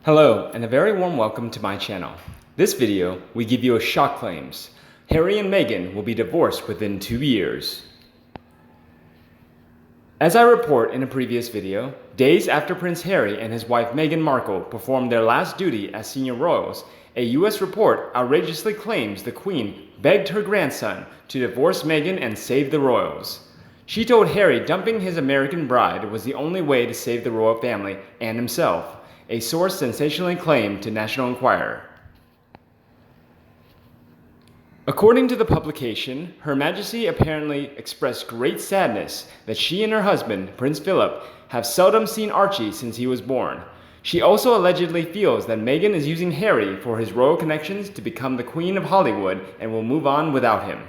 Hello, and a very warm welcome to my channel. This video, we give you a shock claims. Harry and Meghan will be divorced within 2 years. As I report in a previous video, days after Prince Harry and his wife Meghan Markle performed their last duty as senior royals, a US report outrageously claims the Queen begged her grandson to divorce Meghan and save the royals. She told Harry dumping his American bride was the only way to save the royal family and himself, a source sensationally claimed to National Enquirer. According to the publication, Her Majesty apparently expressed great sadness that she and her husband, Prince Philip, have seldom seen Archie since he was born. She also allegedly feels that Meghan is using Harry for his royal connections to become the Queen of Hollywood and will move on without him.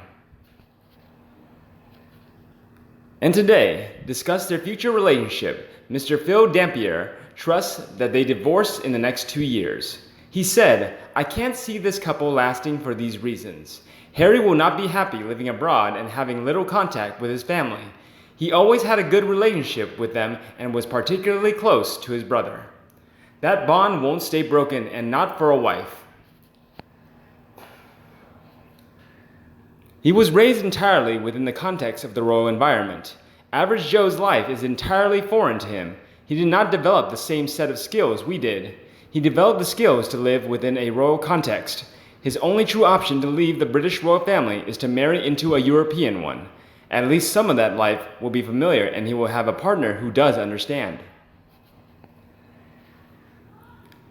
And today, discuss their future relationship. Mr. Phil Dampier trusts that they divorce in the next 2 years. He said, "I can't see this couple lasting for these reasons. Harry will not be happy living abroad and having little contact with his family. He always had a good relationship with them and was particularly close to his brother. That bond won't stay broken, and not for a wife." He was raised entirely within the context of the royal environment. Average Joe's life is entirely foreign to him. He did not develop the same set of skills we did. He developed the skills to live within a royal context. His only true option to leave the British royal family is to marry into a European one. At least some of that life will be familiar, and he will have a partner who does understand.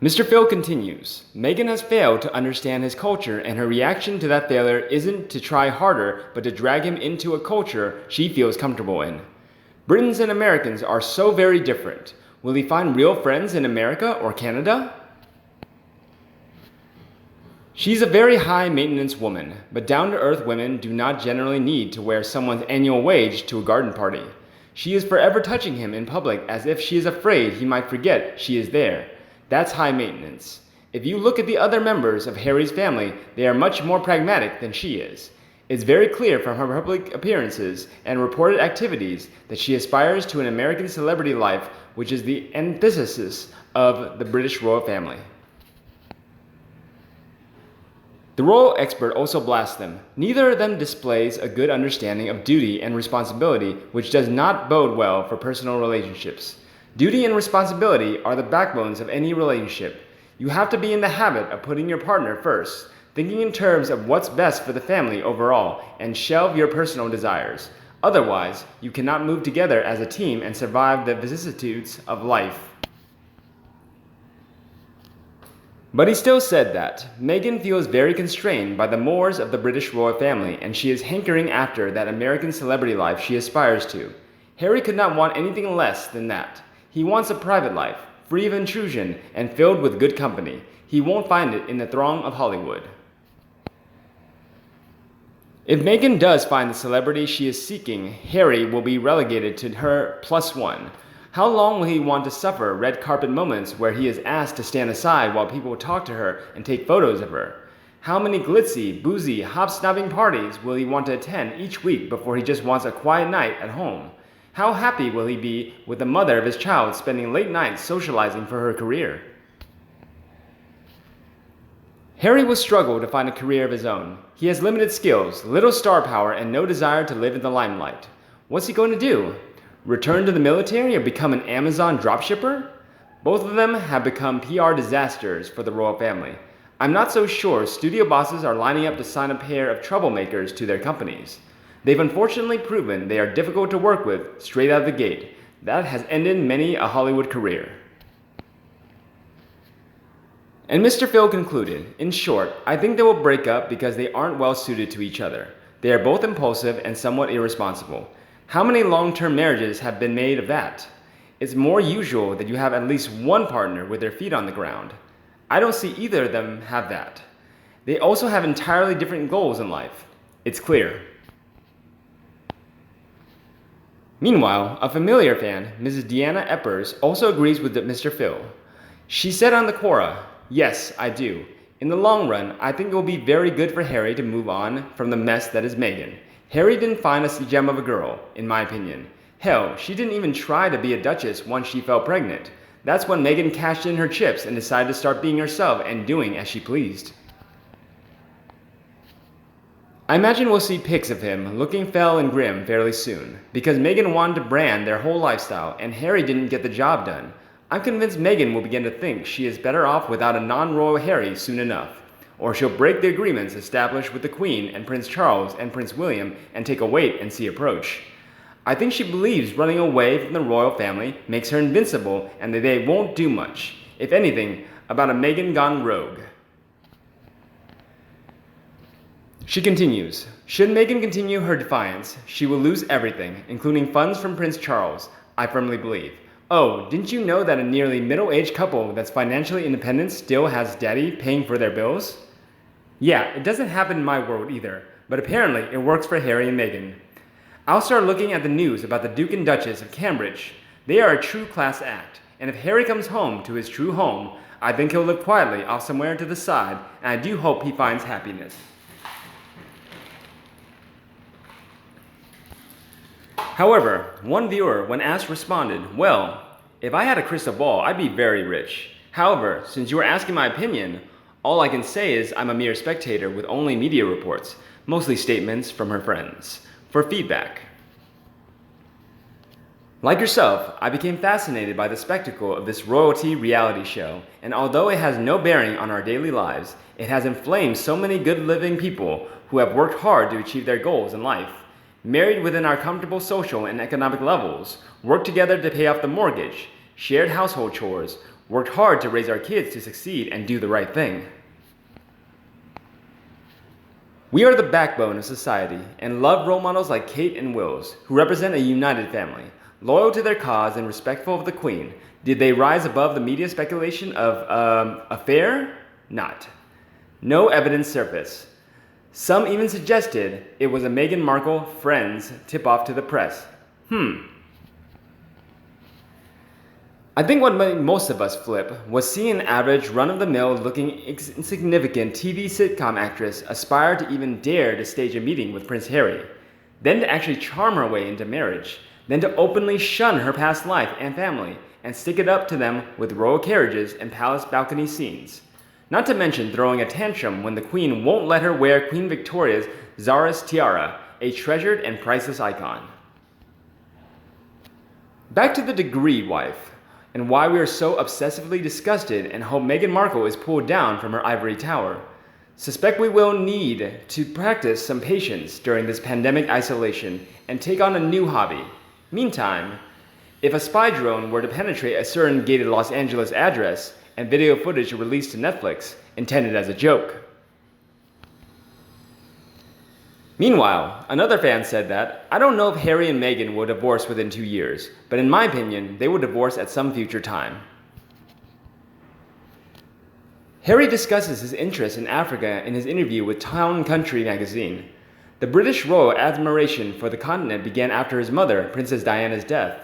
Mr. Phil continues, Meghan has failed to understand his culture, and her reaction to that failure isn't to try harder, but to drag him into a culture she feels comfortable in. Britons and Americans are so very different. Will he find real friends in America or Canada? She's a very high-maintenance woman, but down-to-earth women do not generally need to wear someone's annual wage to a garden party. She is forever touching him in public as if she is afraid he might forget she is there. That's high maintenance. If you look at the other members of Harry's family, they are much more pragmatic than she is. It's very clear from her public appearances and reported activities that she aspires to an American celebrity life, which is the antithesis of the British royal family. The royal expert also blasts them. Neither of them displays a good understanding of duty and responsibility, which does not bode well for personal relationships. Duty and responsibility are the backbones of any relationship. You have to be in the habit of putting your partner first, thinking in terms of what's best for the family overall, and shelve your personal desires. Otherwise, you cannot move together as a team and survive the vicissitudes of life. But he still said that Meghan feels very constrained by the mores of the British royal family, and she is hankering after that American celebrity life she aspires to. Harry could not want anything less than that. He wants a private life, free of intrusion and filled with good company. He won't find it in the throng of Hollywood. If Meghan does find the celebrity she is seeking, Harry will be relegated to her +1. How long will he want to suffer red carpet moments where he is asked to stand aside while people talk to her and take photos of her? How many glitzy, boozy, hop-snobbing parties will he want to attend each week before he just wants a quiet night at home? How happy will he be with the mother of his child spending late nights socializing for her career? Harry will struggle to find a career of his own. He has limited skills, little star power, and no desire to live in the limelight. What's he going to do? Return to the military or become an Amazon dropshipper? Both of them have become PR disasters for the royal family. I'm not so sure studio bosses are lining up to sign a pair of troublemakers to their companies. They've unfortunately proven they are difficult to work with straight out of the gate. That has ended many a Hollywood career. And Mr. Phil concluded, in short, I think they will break up because they aren't well suited to each other. They are both impulsive and somewhat irresponsible. How many long-term marriages have been made of that? It's more usual that you have at least one partner with their feet on the ground. I don't see either of them have that. They also have entirely different goals in life. It's clear. Meanwhile, a familiar fan, Mrs. Deanna Eppers, also agrees with Mr. Phil. She said on the Quora, "Yes, I do. In the long run, I think it will be very good for Harry to move on from the mess that is Meghan. Harry didn't find a gem of a girl, in my opinion. Hell, she didn't even try to be a duchess once she fell pregnant. That's when Meghan cashed in her chips and decided to start being herself and doing as she pleased. I imagine we'll see pics of him looking fell and grim fairly soon, because Meghan wanted to brand their whole lifestyle and Harry didn't get the job done. I'm convinced Meghan will begin to think she is better off without a non-royal Harry soon enough, or she'll break the agreements established with the Queen and Prince Charles and Prince William and take a wait-and-see approach. I think she believes running away from the royal family makes her invincible and that they won't do much, if anything, about a Meghan gone rogue. She continues, should Meghan continue her defiance, she will lose everything, including funds from Prince Charles, I firmly believe. Oh, didn't you know that a nearly middle-aged couple that's financially independent still has daddy paying for their bills? Yeah, it doesn't happen in my world either, but apparently it works for Harry and Meghan. I'll start looking at the news about the Duke and Duchess of Cambridge. They are a true class act, and if Harry comes home to his true home, I think he'll live quietly off somewhere to the side, and I do hope he finds happiness. However, one viewer, when asked, responded, well, if I had a crystal ball, I'd be very rich. However, since you are asking my opinion, all I can say is I'm a mere spectator with only media reports, mostly statements from her friends, for feedback. Like yourself, I became fascinated by the spectacle of this royalty reality show, and although it has no bearing on our daily lives, it has inflamed so many good living people who have worked hard to achieve their goals in life. Married within our comfortable social and economic levels, worked together to pay off the mortgage, shared household chores, worked hard to raise our kids to succeed and do the right thing. We are the backbone of society and love role models like Kate and Wills, who represent a united family, loyal to their cause and respectful of the Queen. Did they rise above the media speculation of affair? Not. No evidence surfaced. Some even suggested it was a Meghan Markle friends tip-off to the press. I think what made most of us flip was seeing an average run-of-the-mill looking insignificant TV sitcom actress aspire to even dare to stage a meeting with Prince Harry, then to actually charm her way into marriage, then to openly shun her past life and family, and stick it up to them with royal carriages and palace balcony scenes. Not to mention throwing a tantrum when the Queen won't let her wear Queen Victoria's Czar's tiara, a treasured and priceless icon. Back to the degree wife, and why we are so obsessively disgusted and hope Meghan Markle is pulled down from her ivory tower. Suspect we will need to practice some patience during this pandemic isolation and take on a new hobby. Meantime, if a spy drone were to penetrate a certain gated Los Angeles address, and video footage released to Netflix, intended as a joke. Meanwhile, another fan said that, I don't know if Harry and Meghan will divorce within 2 years, but in my opinion, they will divorce at some future time. Harry discusses his interest in Africa in his interview with Town & Country magazine. The British royal admiration for the continent began after his mother, Princess Diana's death.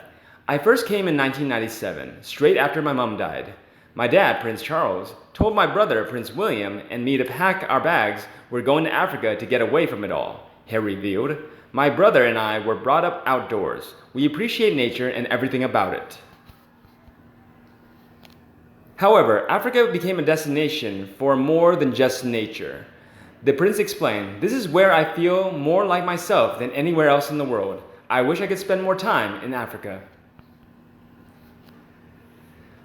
I first came in 1997, straight after my mom died. My dad, Prince Charles, told my brother, Prince William, and me to pack our bags. We're going to Africa to get away from it all, Harry revealed. My brother and I were brought up outdoors. We appreciate nature and everything about it. However, Africa became a destination for more than just nature. The prince explained, this is where I feel more like myself than anywhere else in the world. I wish I could spend more time in Africa.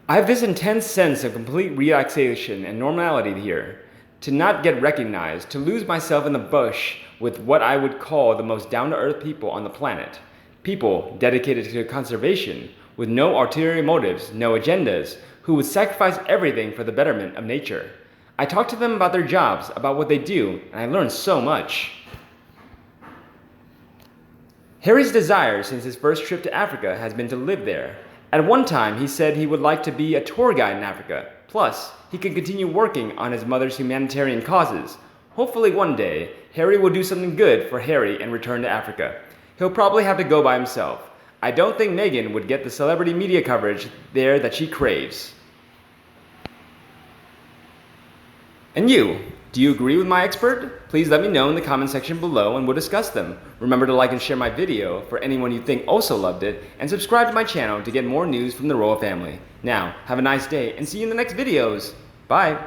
I have this intense sense of complete relaxation and normality here, to not get recognized, to lose myself in the bush with what I would call the most down-to-earth people on the planet. People dedicated to conservation, with no ulterior motives, no agendas, who would sacrifice everything for the betterment of nature. I talked to them about their jobs, about what they do, and I learned so much. Harry's desire since his first trip to Africa has been to live there. At one time, he said he would like to be a tour guide in Africa. Plus, he could continue working on his mother's humanitarian causes. Hopefully one day, Harry will do something good for Harry and return to Africa. He'll probably have to go by himself. I don't think Meghan would get the celebrity media coverage there that she craves. And you, Do you agree with my expert? Please let me know in the comment section below and we'll discuss them. Remember to like and share my video for anyone you think also loved it, and subscribe to my channel to get more news from the royal family. Now, have a nice day and see you in the next videos. Bye!